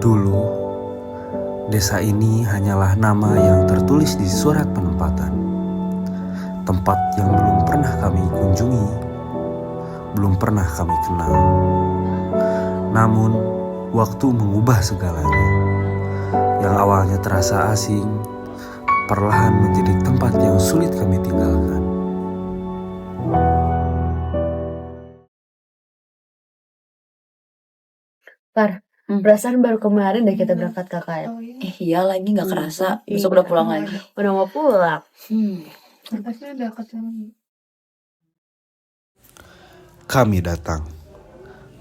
Dulu, desa ini hanyalah nama yang tertulis di surat penempatan. Tempat yang belum pernah kami kunjungi, belum pernah kami kenal. Namun, waktu mengubah segalanya. Yang awalnya terasa asing, perlahan menjadi tempat yang sulit kami tinggalkan. Perasaan baru kemarin deh kita berangkat KKN. Iya lagi gak kerasa, besok udah pulang lagi. Udah mau pulang. Kami datang,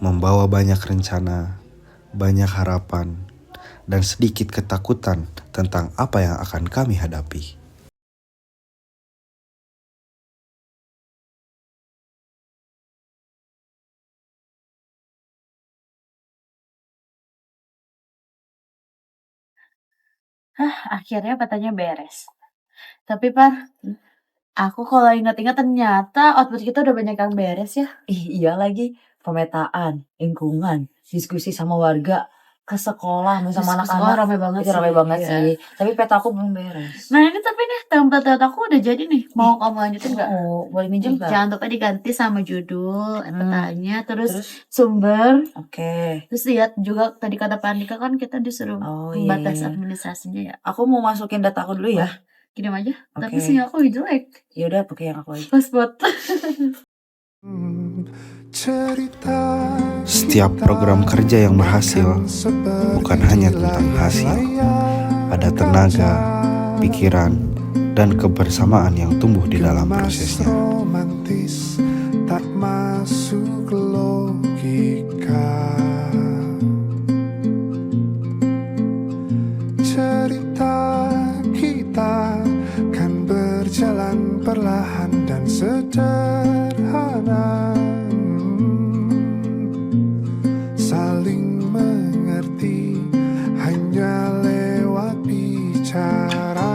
membawa banyak rencana, banyak harapan, dan sedikit ketakutan tentang apa yang akan kami hadapi. Akhirnya katanya beres. Tapi aku kalau ingat-ingat ternyata output kita udah banyak yang beres ya. Iya lagi, pemetaan, lingkungan, diskusi sama warga, ke sekolah, sama Diskusi sekolah anak-anak. rame banget Itu sih. rame banget Iya. sih. Tapi peta aku belum beres. Nah ini tapi nih template aku udah jadi nih. Mau kamu lanjutin nggak? Oh, boleh minjem gak? Jangan lupa diganti sama judul, petanya, terus Terus, sumber. oke. Terus lihat juga tadi kata Pak Andika kan kita disuruh Oh batas iya. administrasinya ya. Aku mau masukin data aku dulu ya. Kirim aja. Tapi Oke. sinyal aku jelek. Ya udah pakai yang aku aja. Pasport. Setiap program kerja yang berhasil bukan hanya tentang hasil. Ada tenaga, pikiran, dan kebersamaan yang tumbuh di dalam prosesnya. Tak masuk logika. Cerita kita kan berjalan perlahan dan sederhana. Saling mengerti hanya lewat bicara.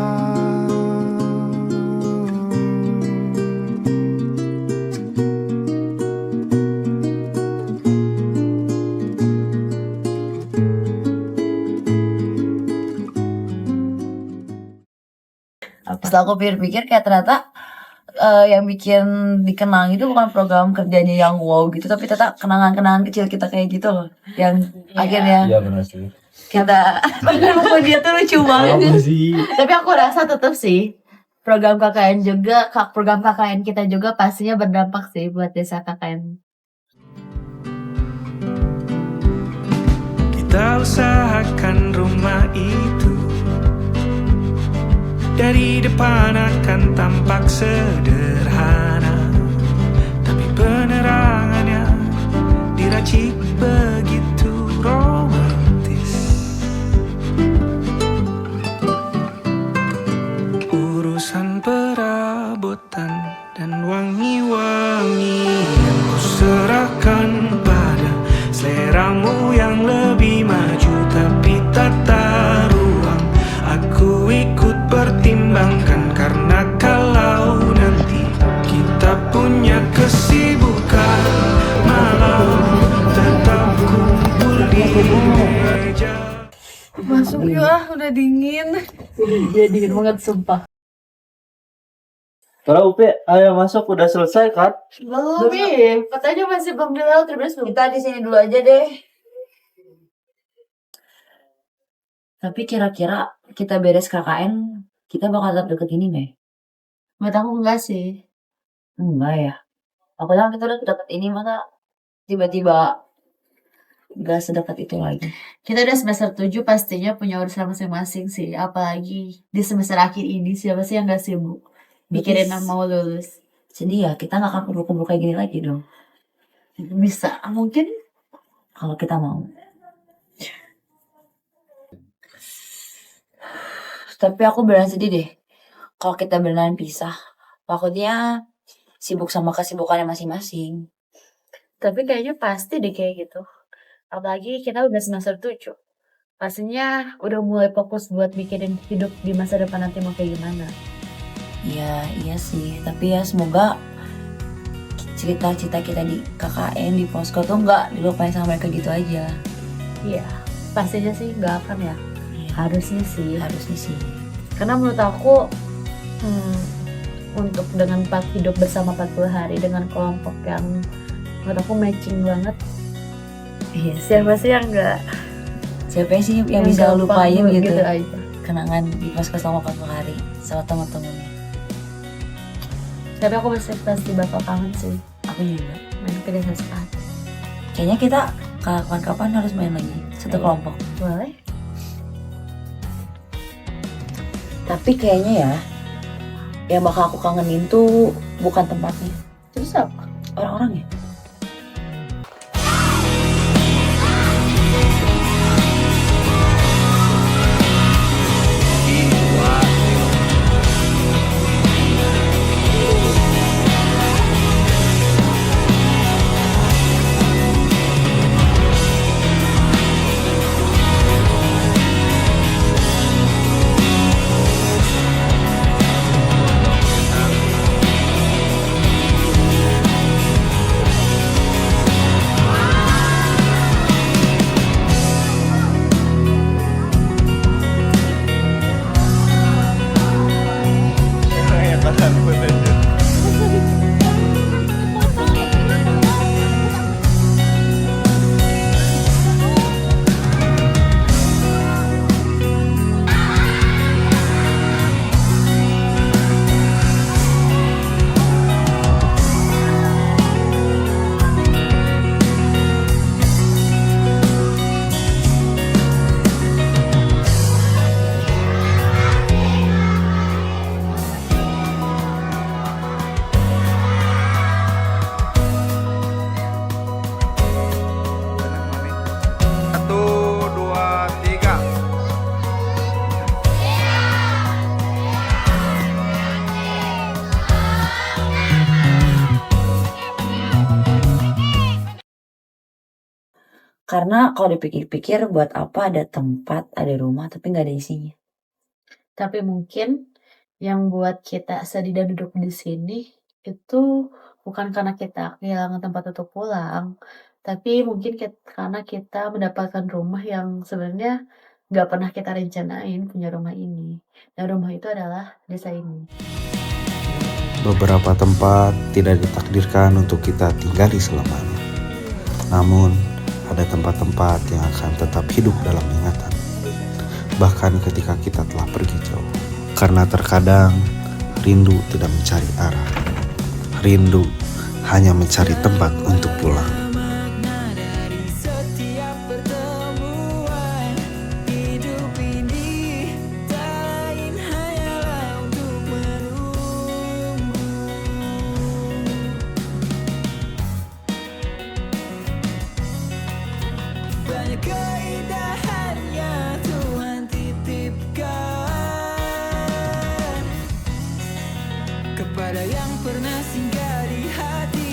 Setelah aku pikir-pikir kayak ternyata yang bikin dikenang itu bukan program kerjanya yang wow gitu, tapi ternyata kenangan-kenangan kecil kita kayak gitu loh, yang akhirnya Iya benar sih. kita kenapa dia tuh lucu banget. Tapi aku rasa tetap sih program KKN kita juga pastinya berdampak sih buat desa KKN. Kita usahakan rumah itu dari depan akan tampak sederhana, tapi penerangannya diracik begitu romantis. Urusan perabotan dan wangi-wangi yang kuserahkan pada seleramu yang lebih maju, tapi tata ruang aku ikut pertimbangkan, karena kalau nanti kita punya kesibukan malam tetap kumpul di meja. Masuk ya, udah dingin. Iya dingin banget sumpah. Kalau Upi, ayo masuk, udah selesai kan? Belum nih, katanya masih belum di laut terus belum. Kita di sini dulu aja deh. Tapi kira-kira kita beres KKN, kita bakal tetap deket ini nggak? Menurut aku enggak sih. Enggak ya. Aku bilang kita udah deket ini, masa tiba-tiba gak sedekat itu lagi. Kita udah semester 7 pastinya punya urusan masing-masing sih. Apalagi di semester akhir ini siapa sih yang gak sibuk mikirin mau lulus. Sedih ya, kita gak akan kumpul-kumpul kayak gini lagi dong. Bisa, mungkin Kalau kita mau. Tapi aku beneran sedih deh kalau kita beneran pisah. Takutnya sibuk sama kesibukannya masing-masing. tapi kayaknya pasti deh kayak gitu. Apalagi kita udah semester 7. Pastinya udah mulai fokus buat mikirin hidup di masa depan nanti mau kayak gimana. Iya sih. Tapi ya semoga cerita-cerita kita di KKN, di Posko tuh nggak dilupain sama mereka gitu aja. Iya. pastinya sih nggak akan ya. Harusnya sih. Harusnya sih. Karena menurut aku untuk dengan hidup bersama 40 hari dengan kelompok yang menurut aku matching banget. Iya. Siapa sih yang nggak Siapa sih yang bisa gampang lupain gitu aja. kenangan di pas selama 40 hari sama teman-temannya. Tapi aku pasti bakal kangen sih Aku juga. main ke desa sepatu. Kayaknya kita kapan-kapan harus main lagi satu Ayo. kelompok. Boleh? Tapi kayaknya ya, yang bakal aku kangenin tuh bukan tempatnya, Terus apa? orang-orangnya. Karena kalau dipikir-pikir buat apa ada tempat, ada rumah tapi nggak ada isinya. Tapi mungkin yang buat kita sedih dan duduk di sini itu bukan karena kita kehilangan tempat untuk pulang, tapi mungkin karena kita mendapatkan rumah yang sebenarnya nggak pernah kita rencanain punya rumah ini. Dan rumah itu adalah desa ini. Beberapa tempat tidak ditakdirkan untuk kita tinggali selamanya. Namun, ada tempat-tempat yang akan tetap hidup dalam ingatan. Bahkan ketika kita telah pergi jauh. Karena terkadang rindu tidak mencari arah. Rindu hanya mencari tempat untuk pulang. Banyak keindahan yang Tuhan titipkan kepada yang pernah singgah di hati.